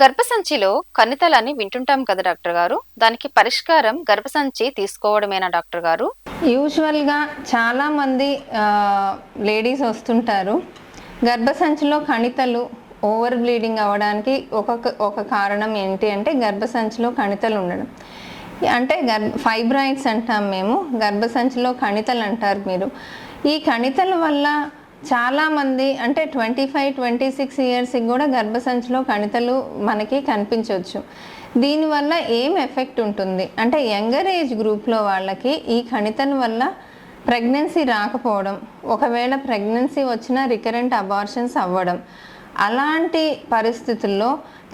గర్భసంచిలో కణితలని వింటుంటాం కదా డాక్టర్ గారు. దానికి పరిష్కారం గర్భసంచి తీసుకోవడమేనా డాక్టర్ గారు? యూజువల్‌గా చాలామంది లేడీస్ వస్తుంటారు. గర్భసంచిలో కణితలు ఓవర్ బ్లీడింగ్ అవ్వడానికి ఒక కారణం ఏంటి అంటే గర్భసంచిలో కణితలు ఉండడం. అంటే ఫైబ్రాయిడ్స్ అంటాం మేము. గర్భసంచిలో కణితలు అంటారు మీరు. ఈ కణితల వల్ల చాలామంది అంటే 25, 26 ఇయర్స్‌కి కూడా గర్భసంచిలో కణితలు మనకి కనిపించవచ్చు. దీనివల్ల ఏం ఎఫెక్ట్ ఉంటుంది అంటే యంగర్ ఏజ్ గ్రూప్లో వాళ్ళకి ఈ కణితల వల్ల ప్రెగ్నెన్సీ రాకపోవడం, ఒకవేళ ప్రెగ్నెన్సీ వచ్చినా రికరెంట్ అబార్షన్స్ అవ్వడం, అలాంటి పరిస్థితుల్లో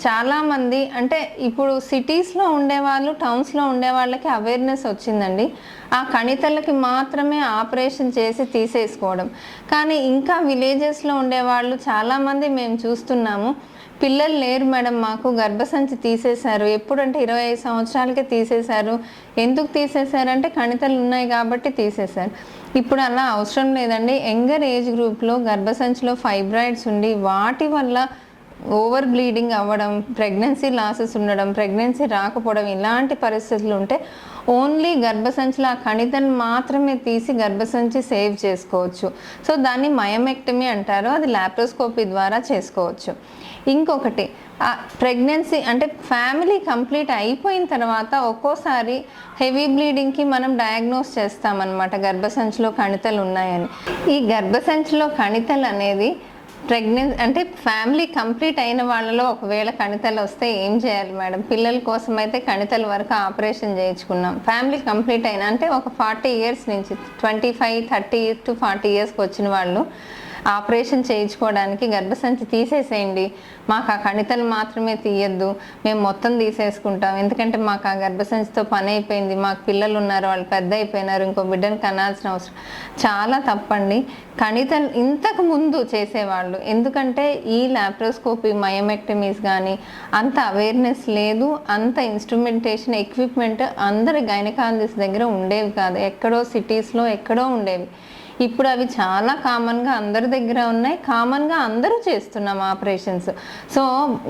చాలామంది అంటే ఇప్పుడు సిటీస్లో ఉండేవాళ్ళు, టౌన్స్లో ఉండే వాళ్ళకి అవేర్నెస్ వచ్చిందండి. ఆ కణితలకి మాత్రమే ఆపరేషన్ చేసి తీసేసుకోవడం. కానీ ఇంకా విలేజెస్లో ఉండేవాళ్ళు చాలామంది మేము చూస్తున్నాము, పిల్లలు లేరు మేడం, మాకు గర్భసంచి తీసేశారు. ఎప్పుడంటే 25 సంవత్సరాలకే తీసేశారు. ఎందుకు తీసేశారంటే కణితలు ఉన్నాయి కాబట్టి తీసేశారు. ఇప్పుడు అలా అవసరం లేదండి. యంగర్ ఏజ్ గ్రూప్లో గర్భసంచిలో ఫైబ్రాయిడ్స్ ఉండి వాటి వల్ల ఓవర్ బ్లీడింగ్ అవ్వడం, ప్రెగ్నెన్సీ లాసెస్ ఉండడం, ప్రెగ్నెన్సీ రాకపోవడం, ఇలాంటి పరిస్థితులు ఉంటే ఓన్లీ గర్భసంచిలో ఆ కణితను మాత్రమే తీసి గర్భసంచి సేవ్ చేసుకోవచ్చు. సో దాన్ని మయోమెక్టమీ అంటారు. అది లాప్రోస్కోపీ ద్వారా చేసుకోవచ్చు. ఇంకొకటి ప్రెగ్నెన్సీ అంటే ఫ్యామిలీ కంప్లీట్ అయిపోయిన తర్వాత ఒక్కోసారి హెవీ బ్లీడింగ్కి మనం డయాగ్నోస్ చేస్తామన్నమాట గర్భసంచిలో కణితలు ఉన్నాయని. ఈ గర్భసంచిలో కణితలు అనేది అంటే ఫ్యామిలీ కంప్లీట్ అయిన వాళ్ళలో ఒకవేళ కణితలు వస్తే ఏం చేయాలి మేడం? పిల్లల కోసం అయితే కణితల వరకు ఆపరేషన్ చేయించుకున్నాం. ఫ్యామిలీ కంప్లీట్ అయిన అంటే ఒక 40 ఇయర్స్ నుంచి 25, 30 to 40 ఇయర్స్కి వచ్చిన వాళ్ళు ఆపరేషన్ చేయించుకోవడానికి గర్భసంచి తీసేసేయండి, మాకు ఆ కణితలు మాత్రమే తీయద్దు, మేము మొత్తం తీసేసుకుంటాం, ఎందుకంటే మాకు ఆ గర్భసంచితో పని అయిపోయింది, మాకు పిల్లలు ఉన్నారు, వాళ్ళు పెద్ద అయిపోయినారు, ఇంకో బిడ్డను కనాల్సిన అవసరం. చాలా తప్పండి. కణితలు ఇంతకు ముందు చేసేవాళ్ళు, ఎందుకంటే ఈ లాప్రోస్కోపీ మయోమెక్టమీస్ కానీ అంత అవేర్నెస్ లేదు, అంత ఇన్స్ట్రుమెంటేషన్ ఎక్విప్మెంట్ అందరి గైనకాలజిస్ట్ దగ్గర ఉండేవి కాదు. ఎక్కడో సిటీస్లో ఎక్కడో ఉండేవి. ఇప్పుడు అవి చాలా కామన్గా అందరి దగ్గర ఉన్నాయి. కామన్గా అందరూ చేస్తున్నాం ఆపరేషన్స్. సో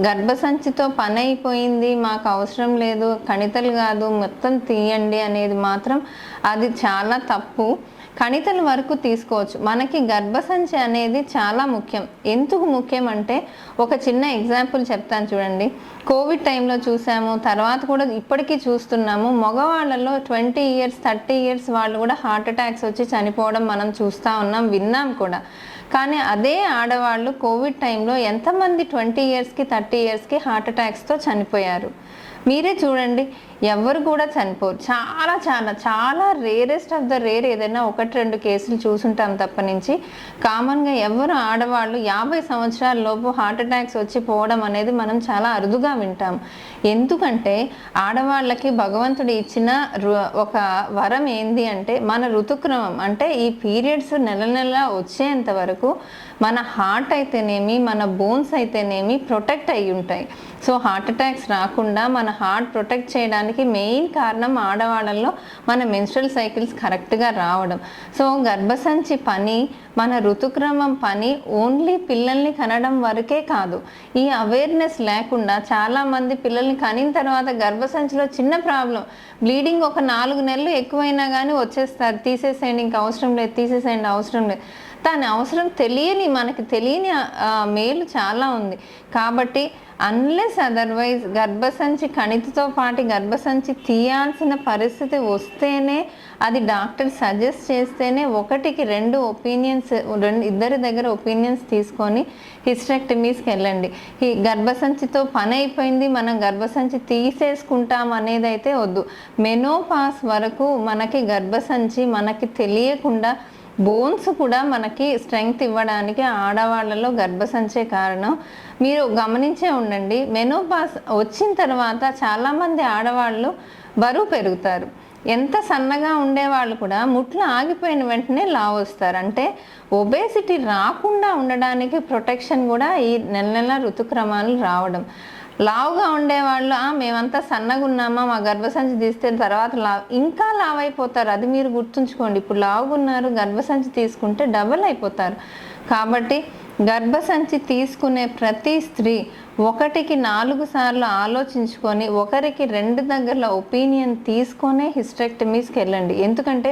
గర్భసంచితో పని అయిపోయింది, మాకు అవసరం లేదు, కణితలు కాదు మొత్తం తీయండి అనేది మాత్రం అది చాలా తప్పు. కణితల వరకు తీసుకోవచ్చు. మనకి గర్భసంచి అనేది చాలా ముఖ్యం. ఎందుకు ముఖ్యం అంటే ఒక చిన్న ఎగ్జాంపుల్ చెప్తాను చూడండి. కోవిడ్ టైంలో చూసాము, తర్వాత కూడా ఇప్పటికీ చూస్తున్నాము. మగవాళ్ళలో 20 ఇయర్స్ 30 ఇయర్స్ వాళ్ళు కూడా హార్ట్ అటాక్స్ వచ్చి చనిపోవడం మనం చూస్తూ ఉన్నాం, విన్నాం కూడా. కానీ అదే ఆడవాళ్ళు కోవిడ్ టైంలో ఎంతమంది 20 ఇయర్స్కి 30 ఇయర్స్కి హార్ట్ అటాక్స్తో చనిపోయారు మీరే చూడండి. ఎవరు కూడా చనిపోరు. చాలా చాలా చాలా రేరెస్ట్ ఆఫ్ ద రేర్ ఏదైనా 1-2 కేసులు చూసుంటాం తప్ప నుంచి కామన్గా ఎవరు ఆడవాళ్ళు 50 సంవత్సరాల లోపు హార్ట్ అటాక్స్ వచ్చి పోవడం అనేది మనం చాలా అరుదుగా వింటాం. ఎందుకంటే ఆడవాళ్ళకి భగవంతుడు ఇచ్చిన ఒక వరం ఏంది అంటే మన ఋతుక్రమం అంటే ఈ పీరియడ్స్ నెల నెల వచ్చేంత వరకు మన హార్ట్ అయితేనేమి మన బోన్స్ అయితేనేమి ప్రొటెక్ట్ అయి ఉంటాయి. సో హార్ట్ అటాక్స్ రాకుండా మన హార్ట్ ప్రొటెక్ట్ చేయడానికి మెయిన్ కారణం ఆడవాళ్ళల్లో మన మెన్స్ట్రల్ సైకిల్స్ కరెక్ట్గా రావడం. సో గర్భసంచి పని మన ఋతుక్రమం పని ఓన్లీ పిల్లల్ని కనడం వరకే కాదు. ఈ అవేర్నెస్ లేకుండా చాలామంది పిల్లల్ని కనిన తర్వాత గర్భసంచిలో చిన్న ప్రాబ్లం, బ్లీడింగ్ ఒక 4 నెలలు ఎక్కువైనా కానీ వచ్చేస్తారు, తీసేసేయండి, ఇంక అవసరం లేదు, తీసేసేయండి, అవసరం లేదు. దాని అవసరం మనకి తెలియని మేలు చాలా ఉంది. కాబట్టి అన్లెస్ అదర్వైజ్ గర్భసంచి కణితితో పాటు గర్భసంచి తీయాల్సిన పరిస్థితి వస్తేనే, అది డాక్టర్ సజెస్ట్ చేస్తేనే 1-2 ఒపీనియన్స్, ఇద్దరి దగ్గర ఒపీనియన్స్ తీసుకొని హిస్టెక్టమీస్కి వెళ్ళండి. ఈ గర్భసంచితో పని అయిపోయింది, మనం గర్భసంచి తీసేసుకుంటాం అనేది అయితే వద్దు. మెనోపాస్ వరకు మనకి గర్భసంచి మనకి తెలియకుండా బోన్స్ కూడా మనకి స్ట్రెంగ్త్ ఇవ్వడానికి ఆడవాళ్ళలో గర్భసంచే కారణం. మీరు గమనించే ఉండండి, మెనోపాస్ వచ్చిన తర్వాత చాలామంది ఆడవాళ్ళు బరువు పెరుగుతారు. ఎంత సన్నగా ఉండేవాళ్ళు కూడా ముట్లు ఆగిపోయిన వెంటనే లావు వస్తారు. అంటే ఒబేసిటీ రాకుండా ఉండడానికి ప్రొటెక్షన్ కూడా ఈ నెల నెల ఋతుక్రమాలు రావడం. లావుగా ఉండేవాళ్ళు మేమంతా సన్నగా ఉన్నామా, మా గర్భసంచి తీస్తే తర్వాత ఇంకా లావు అయిపోతారు. అది మీరు గుర్తుంచుకోండి. ఇప్పుడు లావుగా ఉన్నారు, గర్భసంచి తీసుకుంటే డబల్ అయిపోతారు. కాబట్టి గర్భసంచి తీసుకునే ప్రతి స్త్రీ 1-4 సార్లు ఆలోచించుకొని ఒకరికి 2 దగ్గరల ఒపీనియన్ తీసుకొనే హిస్టెక్టమీస్కి వెళ్ళండి. ఎందుకంటే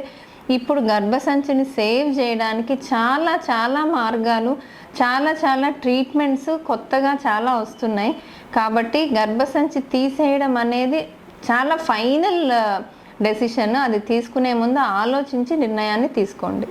ఇప్పుడు గర్భసంచిని సేవ్ చేయడానికి చాలా చాలా మార్గాలు, చాలా చాలా ట్రీట్మెంట్స్ కొత్తగా చాలా వస్తున్నాయి. కాబట్టి గర్భసంచి తీసేయడం అనేది చాలా ఫైనల్ డెసిషన్. అది తీసుకునే ముందు ఆలోచించి నిర్ణయాన్ని తీసుకోండి.